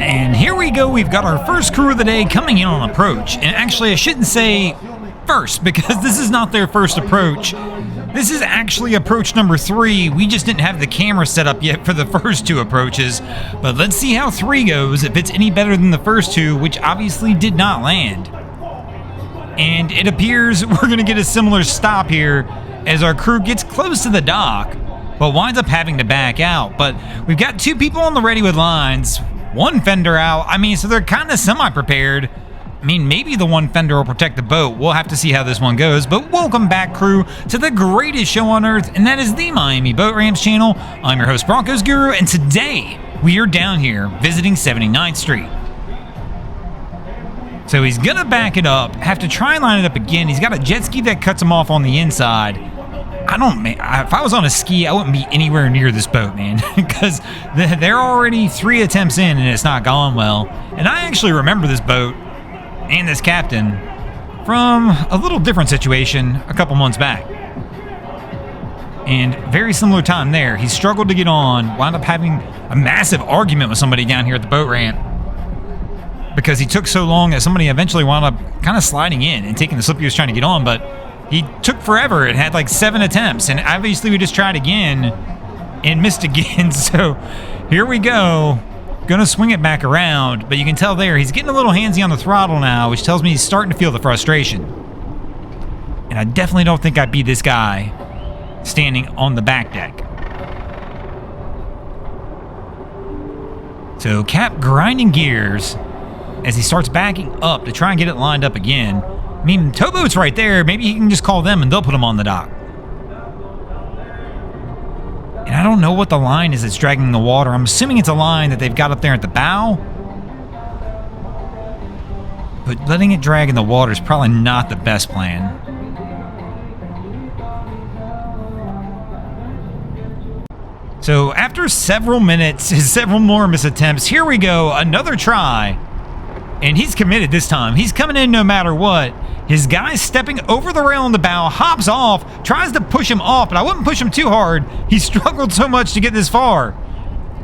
And here we go, we've got our first crew of the day coming in on approach. And actually, I shouldn't say first, because this is not their first approach. This is actually approach number 3. We just didn't have the camera set up yet for the first 2 approaches. But let's see how 3 goes, if it's any better than the first 2, which obviously did not land. And it appears we're going to get a similar stop here as our crew gets close to the dock, but winds up having to back out. But we've got 2 people on the ready with lines. 1 fender out. I mean, so they're kind of semi-prepared. I mean, maybe the 1 fender will protect the boat. We'll have to see how this one goes. But welcome back, crew, to the greatest show on earth, and that is the Miami Boat Ramps channel. I'm your host, Broncos Guru, and today we are down here visiting 79th Street. So he's gonna back it up, have to try and line it up again. He's got a jet ski that cuts him off on the inside. If I was on a ski, I wouldn't be anywhere near this boat, man, because they're already 3 attempts in and it's not gone well. And I actually remember this boat and this captain from a little different situation a couple months back. And very similar time there. He struggled to get on, wound up having a massive argument with somebody down here at the boat ramp because he took so long that somebody eventually wound up kind of sliding in and taking the slip he was trying to get on, but he took forever. It had like 7 attempts, and obviously we just tried again and missed again. So here we go. Gonna swing it back around, but you can tell there he's getting a little handsy on the throttle now, which tells me he's starting to feel the frustration. And I definitely don't think I'd be this guy standing on the back deck. So Cap grinding gears as he starts backing up to try and get it lined up again. I mean, towboat's right there. Maybe he can just call them and they'll put him on the dock. And I don't know what the line is that's dragging the water. I'm assuming it's a line that they've got up there at the bow. But letting it drag in the water is probably not the best plan. So after several minutes, several more misattempts, here we go, another try. And he's committed this time. He's coming in no matter what. His guy's stepping over the rail on the bow, hops off, tries to push him off, but I wouldn't push him too hard. He struggled so much to get this far.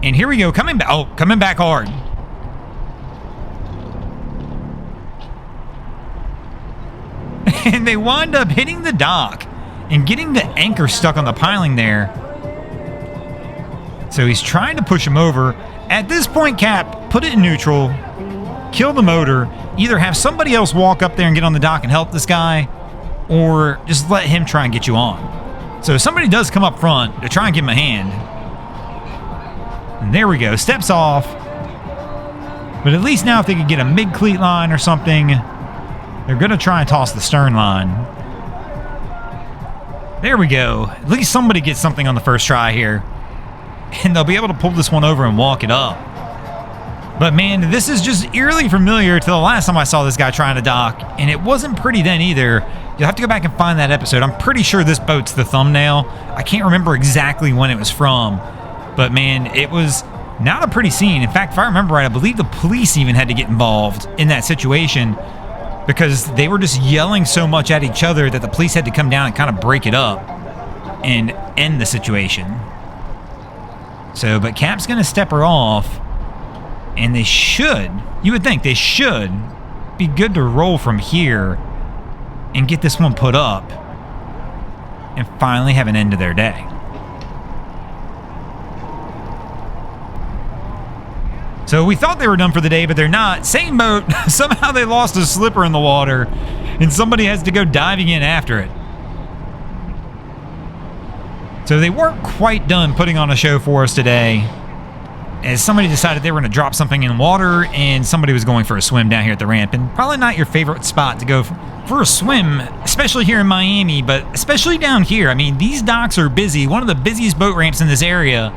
And here we go, coming back. Oh, coming back hard. And they wind up hitting the dock and getting the anchor stuck on the piling there. So he's trying to push him over. At this point, Cap, put it in neutral, kill the motor, either have somebody else walk up there and get on the dock and help this guy, or just let him try and get you on. So somebody does come up front to try and give him a hand. And there we go, steps off. But at least now if they could get a mid-cleat line or something, they're going to try and toss the stern line. There we go. At least somebody gets something on the first try here. And they'll be able to pull this one over and walk it up. But man, this is just eerily familiar to the last time I saw this guy trying to dock, and it wasn't pretty then either. You'll have to go back and find that episode. I'm pretty sure this boat's the thumbnail. I can't remember exactly when it was from, but man, it was not a pretty scene. In fact, if I remember right, I believe the police even had to get involved in that situation because they were just yelling so much at each other that the police had to come down and kind of break it up and end the situation. So, but Cap's gonna step her off. And they should, you would think they should be good to roll from here and get this one put up and finally have an end to their day. So we thought they were done for the day, but they're not. Same boat, somehow they lost a slipper in the water and somebody has to go diving in after it. So they weren't quite done putting on a show for us today, as somebody decided they were going to drop something in water and somebody was going for a swim down here at the ramp. And probably not your favorite spot to go for a swim, especially here in Miami, but especially down here. I mean, these docks are busy, one of the busiest boat ramps in this area.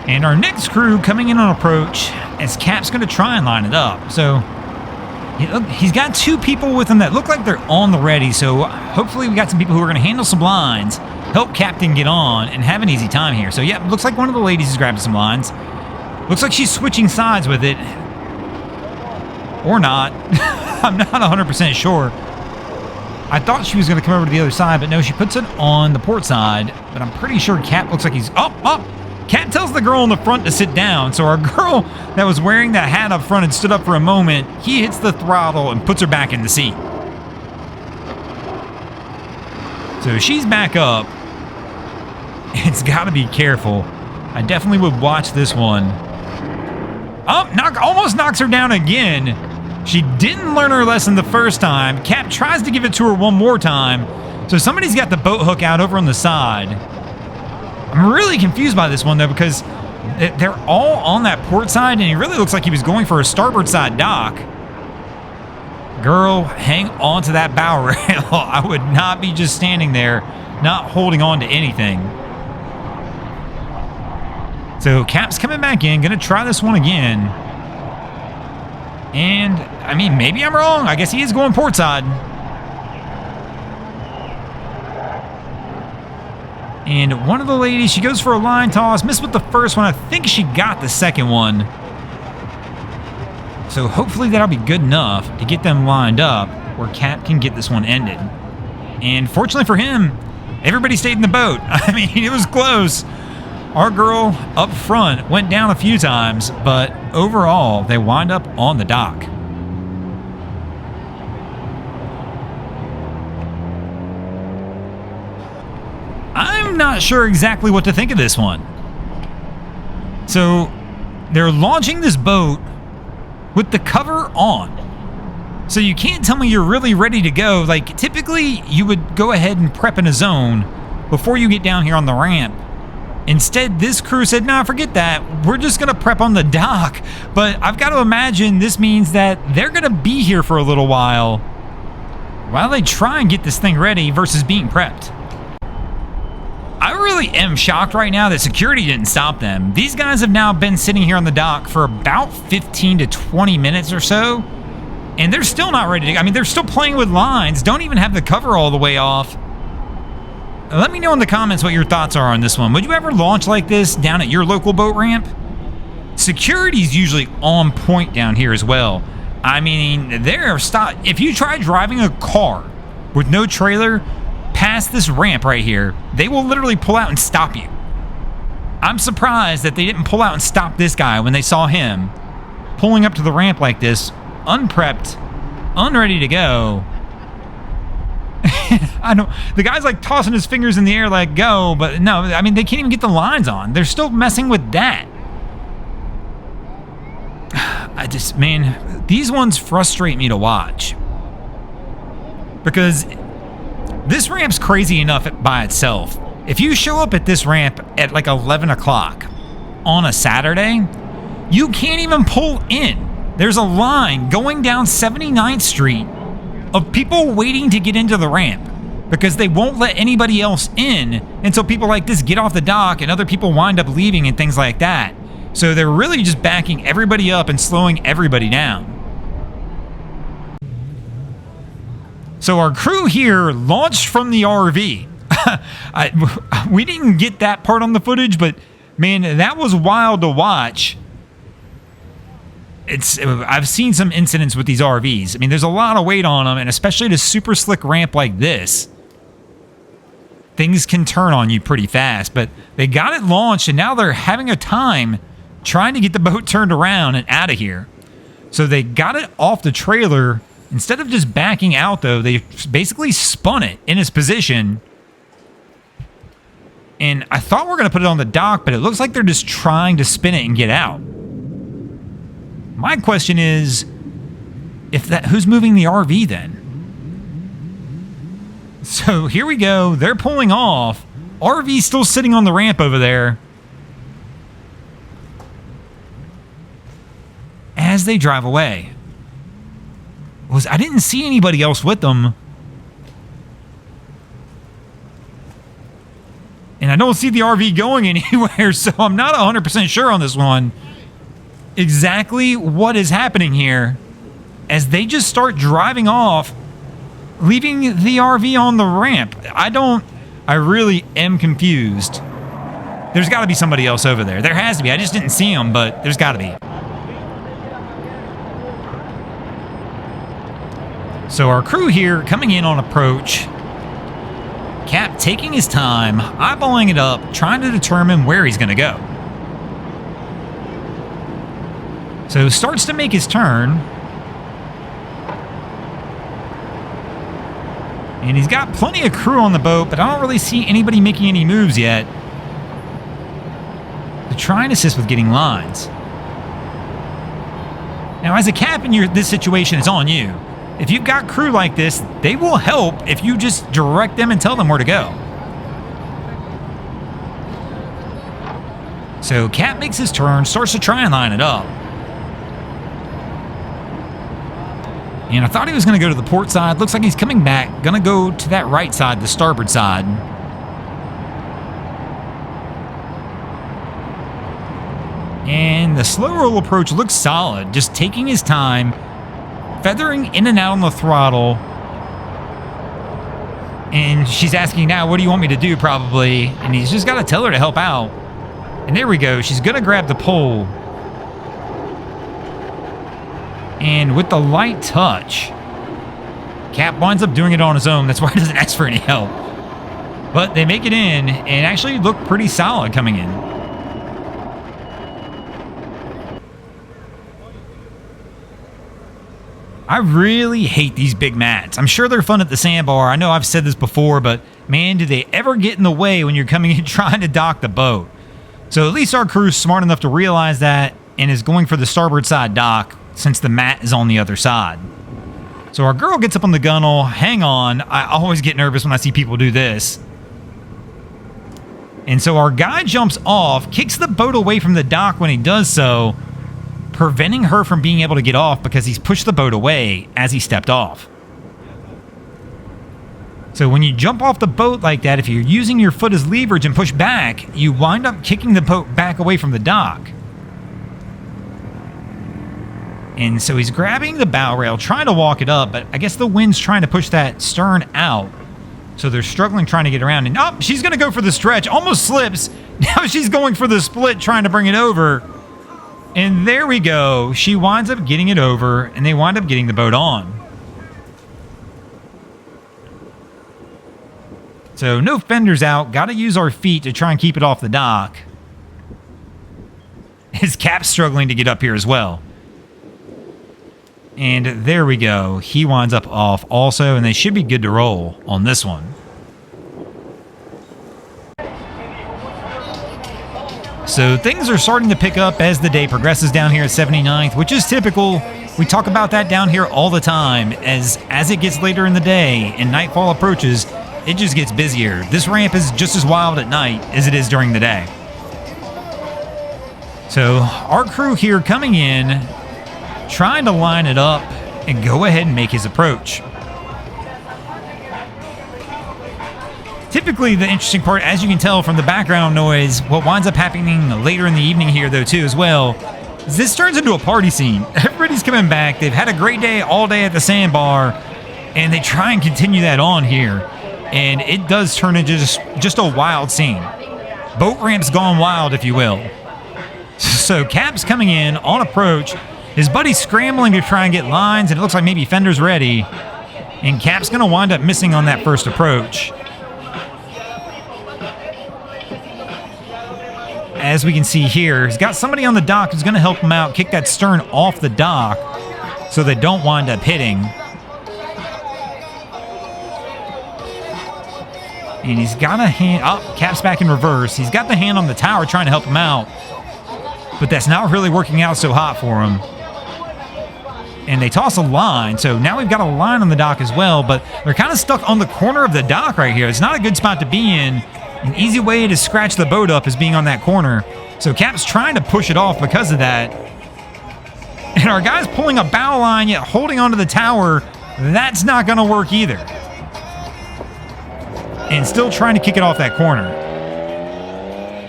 And our next crew coming in on approach as Cap's going to try and line it up. So he's got 2 people with him that look like they're on the ready. So hopefully we got some people who are going to handle some lines, help Captain get on, and have an easy time here. So yeah, looks like one of the ladies is grabbing some lines. Looks like she's switching sides with it. Or not. I'm not 100% sure. I thought she was going to come over to the other side, but no, she puts it on the port side. But I'm pretty sure Cap looks like he's... Oh! Cat tells the girl in the front to sit down, so our girl that was wearing that hat up front and stood up for a moment, he hits the throttle and puts her back in the seat. So she's back up. It's got to be careful. I definitely would watch this one. Oh, almost knocks her down again. She didn't learn her lesson the first time. Cap tries to give it to her one more time. So somebody's got the boat hook out over on the side. I'm really confused by this one, though, because they're all on that port side, and he really looks like he was going for a starboard side dock. Girl, hang on to that bow rail. I would not be just standing there, not holding on to anything. So Cap's coming back in, gonna try this one again. And, I mean, maybe I'm wrong. I guess he is going port side. And one of the ladies, she goes for a line toss, missed with the first one. I think she got the second one. So hopefully that'll be good enough to get them lined up where Cap can get this one ended. And fortunately for him, everybody stayed in the boat. I mean, it was close. Our girl up front went down a few times, but overall, they wind up on the dock. I'm not sure exactly what to think of this one. So, they're launching this boat with the cover on. So you can't tell me you're really ready to go. Like, typically, you would go ahead and prep in a zone before you get down here on the ramp. Instead, this crew said, nah, forget that. We're just going to prep on the dock. But I've got to imagine this means that they're going to be here for a little while they try and get this thing ready versus being prepped. I really am shocked right now that security didn't stop them. These guys have now been sitting here on the dock for about 15 to 20 minutes or so, and they're still not ready to go. I mean, they're still playing with lines, don't even have the cover all the way off. Let me know in the comments what your thoughts are on this one. Would you ever launch like this down at your local boat ramp? Security's usually on point down here as well. I mean, if you try driving a car with no trailer past this ramp right here, they will literally pull out and stop you. I'm surprised that they didn't pull out and stop this guy when they saw him pulling up to the ramp like this, unprepped, unready to go. The guy's like tossing his fingers in the air like go, but no, I mean, they can't even get the lines on. They're still messing with that. Man, these ones frustrate me to watch. Because this ramp's crazy enough by itself. If you show up at this ramp at like 11 o'clock on a Saturday, you can't even pull in. There's a line going down 79th Street of people waiting to get into the ramp because they won't let anybody else in until people like this get off the dock and other people wind up leaving and things like that. So they're really just backing everybody up and slowing everybody down. So our crew here launched from the RV. We didn't get that part on the footage, but man, that was wild to watch. I've seen some incidents with these RVs. I mean, there's a lot of weight on them, and especially at a super slick ramp like this, things can turn on you pretty fast. But they got it launched, and now they're having a time trying to get the boat turned around and out of here. So they got it off the trailer. Instead of just backing out, though, they basically spun it in its position. And I thought we were going to put it on the dock, but it looks like they're just trying to spin it and get out. My question is, who's moving the RV then? So here we go. They're pulling off. RV's still sitting on the ramp over there. As they drive away. I didn't see anybody else with them. And I don't see the RV going anywhere, so I'm not 100% sure on this one exactly what is happening here as they just start driving off, leaving the RV on the ramp. I really am confused. There's got to be somebody else over there. There has to be. I just didn't see them, but there's got to be. So our crew here coming in on approach. Cap taking his time, eyeballing it up, trying to determine where he's going to go. So starts to make his turn. And he's got plenty of crew on the boat, but I don't really see anybody making any moves yet to try and assist with getting lines. Now, as a captain, this situation is on you. If you've got crew like this, they will help if you just direct them and tell them where to go. So Cap makes his turn, starts to try and line it up. And I thought he was going to go to the port side. Looks like he's coming back. Going to go to that right side, the starboard side. And the slow roll approach looks solid. Just taking his time, feathering in and out on the throttle. And she's asking now, what do you want me to do, probably? And he's just got to tell her to help out. And there we go. She's going to grab the pole. And with the light touch, Cap winds up doing it on his own. That's why he doesn't ask for any help. But they make it in and actually look pretty solid coming in. I really hate these big mats. I'm sure they're fun at the sandbar. I know I've said this before, but man, do they ever get in the way when you're coming in trying to dock the boat. So at least our crew's smart enough to realize that and is going for the starboard side dock, since the mat is on the other side. So our girl gets up on the gunnel. Hang on. I always get nervous when I see people do this. And so our guy jumps off, kicks the boat away from the dock when he does so, preventing her from being able to get off because he's pushed the boat away as he stepped off. So when you jump off the boat like that, if you're using your foot as leverage and push back, you wind up kicking the boat back away from the dock. And so he's grabbing the bow rail, trying to walk it up, but I guess the wind's trying to push that stern out. So they're struggling trying to get around. And oh, she's going to go for the stretch. Almost slips. Now she's going for the split, trying to bring it over. And there we go. She winds up getting it over, and they wind up getting the boat on. So no fenders out. Got to use our feet to try and keep it off the dock. His Cap's struggling to get up here as well. And there we go. He winds up off also, and they should be good to roll on this one. So things are starting to pick up as the day progresses down here at 79th, which is typical. We talk about that down here all the time. As it gets later in the day and nightfall approaches, it just gets busier. This ramp is just as wild at night as it is during the day. So our crew here coming in, trying to line it up and go ahead and make his approach. Typically, the interesting part, as you can tell from the background noise, what winds up happening later in the evening here, though, too, as well, is this turns into a party scene. Everybody's coming back. They've had a great day all day at the sandbar, and they try and continue that on here. And it does turn into just a wild scene. Boat ramp's gone wild, if you will. So Cap's coming in on approach. His buddy's scrambling to try and get lines, and it looks like maybe fender's ready. And Cap's going to wind up missing on that first approach. As we can see here, he's got somebody on the dock who's going to help him out, kick that stern off the dock so they don't wind up hitting. And he's got a hand... Oh, Cap's back in reverse. He's got the hand on the tower trying to help him out. But that's not really working out so hot for him. And they toss a line, so now we've got a line on the dock as well, but they're kind of stuck on the corner of the dock right here. It's not a good spot to be in. An easy way to scratch the boat up is being on that corner. So Cap's trying to push it off because of that. And our guy's pulling a bow line, yet holding onto the tower. That's not going to work either. And still trying to kick it off that corner.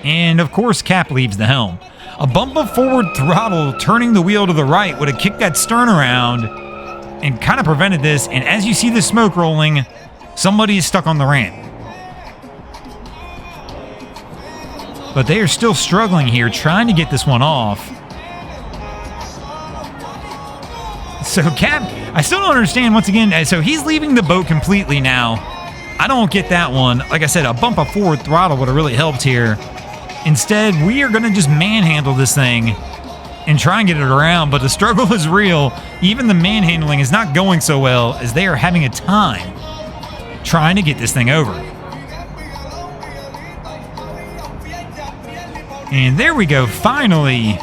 And of course, Cap leaves the helm. A bump of forward throttle turning the wheel to the right would have kicked that stern around and kind of prevented this. And as you see the smoke rolling, somebody is stuck on the ramp. But they are still struggling here, trying to get this one off. So Cap, I still don't understand once again. So he's leaving the boat completely now. I don't get that one. Like I said, a bump of forward throttle would have really helped here. Instead, we are going to just manhandle this thing and try and get it around, but the struggle is real. Even the manhandling is not going so well as they are having a time trying to get this thing over. And there we go, finally.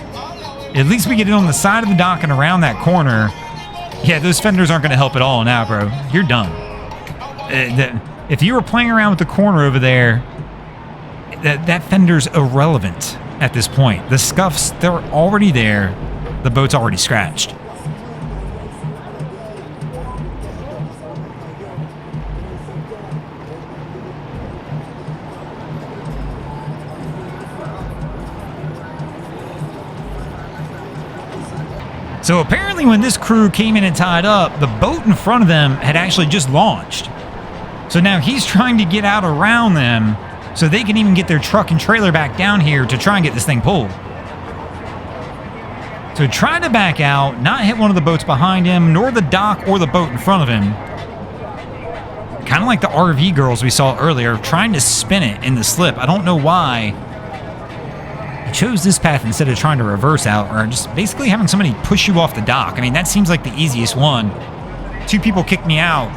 At least we get it on the side of the dock and around that corner. Yeah, those fenders aren't going to help at all now, bro. You're done. If you were playing around with the corner over there, that fender's irrelevant at this point. The scuffs, they're already there. The boat's already scratched. So apparently when this crew came in and tied up, the boat in front of them had actually just launched. So now he's trying to get out around them so they can even get their truck and trailer back down here to try and get this thing pulled. So trying to back out, not hit one of the boats behind him, nor the dock or the boat in front of him. Kind of like the RV girls we saw earlier, trying to spin it in the slip. I don't know why he chose this path instead of trying to reverse out, or just basically having somebody push you off the dock. I mean, that seems like the easiest one. 2 people kicked me out,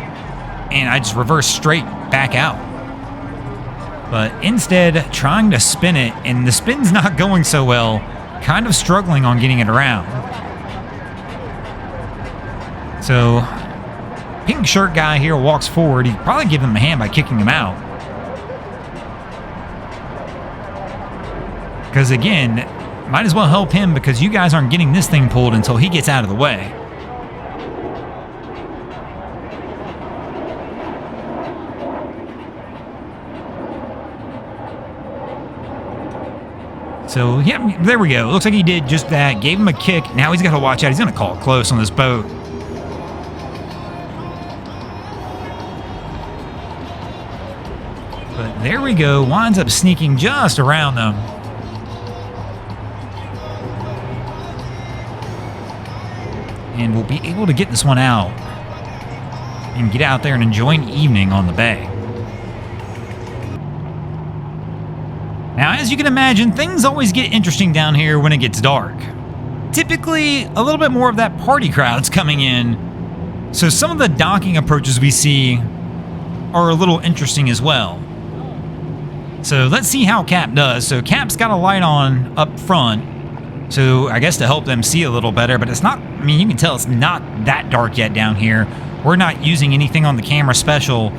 and I just reversed straight back out. But instead, trying to spin it, and the spin's not going so well, kind of struggling on getting it around. So, pink shirt guy here walks forward. He'd probably give him a hand by kicking him out. Because again, might as well help him because you guys aren't getting this thing pulled until he gets out of the way. So, yeah, there we go. Looks like he did just that. Gave him a kick. Now he's got to watch out. He's going to call it close on this boat. But there we go. Winds up sneaking just around them. And we'll be able to get this one out and get out there and enjoy an evening on the bay. Now, as you can imagine, things always get interesting down here when it gets dark. Typically, a little bit more of that party crowd's coming in, so some of the docking approaches we see are a little interesting as well. So let's see how Cap does. So Cap's got a light on up front, so I guess to help them see a little better, but it's not, I mean, you can tell it's not that dark yet down here. We're not using anything on the camera special,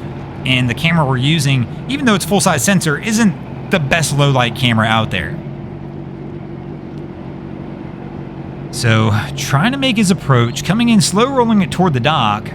and the camera we're using, even though it's full-size sensor, isn't the best low light camera out there. So trying to make his approach, coming in slow, rolling it toward the dock,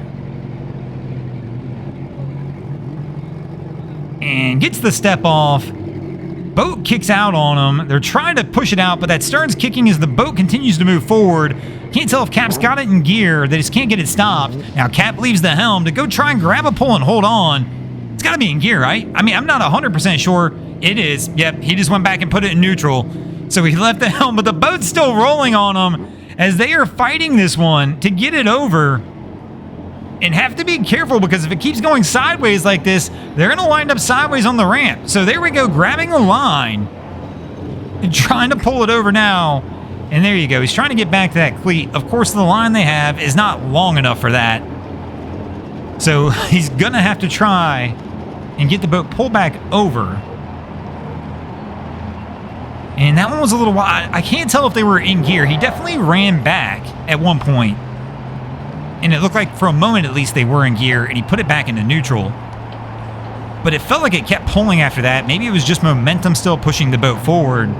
and gets the step off. Boat kicks out on him. They're trying to push it out, but that stern's kicking as the boat continues to move forward. Can't tell if Cap's got it in gear. They just can't get it stopped. Now Cap leaves the helm to go try and grab a pull and hold on. It's got to be in gear, right? I mean, I'm not 100% sure. It is. Yep, he just went back and put it in neutral. So he left the helm, but the boat's still rolling on him as they are fighting this one to get it over. And have to be careful because if it keeps going sideways like this, they're going to wind up sideways on the ramp. So there we go, grabbing the line and trying to pull it over now. And there you go. He's trying to get back to that cleat. Of course, the line they have is not long enough for that. So he's going to have to try and get the boat pulled back over. And that one was a little wild. I can't tell if they were in gear. He definitely ran back at one point. And it looked like for a moment at least they were in gear, and he put it back into neutral. But it felt like it kept pulling after that. Maybe it was just momentum still pushing the boat forward.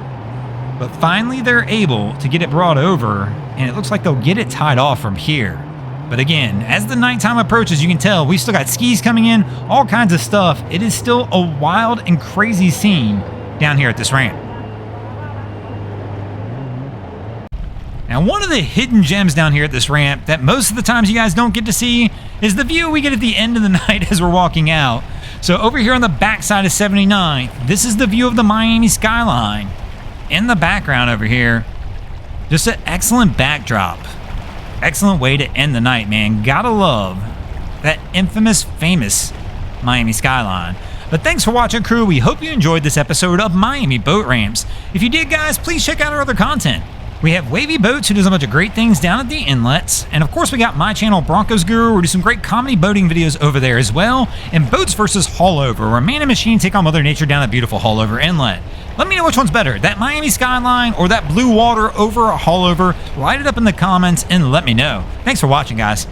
But finally they're able to get it brought over, and it looks like they'll get it tied off from here. But again, as the nighttime approaches, you can tell we've still got skis coming in, all kinds of stuff. It is still a wild and crazy scene down here at this ramp. Now, one of the hidden gems down here at this ramp that most of the times you guys don't get to see is the view we get at the end of the night as we're walking out. So over here on the backside of 79th, this is the view of the Miami skyline. In the background over here, just an excellent backdrop. Excellent way to end the night, man. Gotta love that infamous, famous Miami skyline. But thanks for watching, crew. We hope you enjoyed this episode of Miami Boat Ramps. If you did, guys, please check out our other content. We have Wavy Boats, who does a bunch of great things down at the inlets. And of course, we got my channel, Broncos Guru, who do some great comedy boating videos over there as well. And Boats versus Haulover, where man and machine take on Mother Nature down at beautiful Haulover Inlet. Let me know which one's better, that Miami skyline or that blue water over Haulover. Write it up in the comments and let me know. Thanks for watching, guys.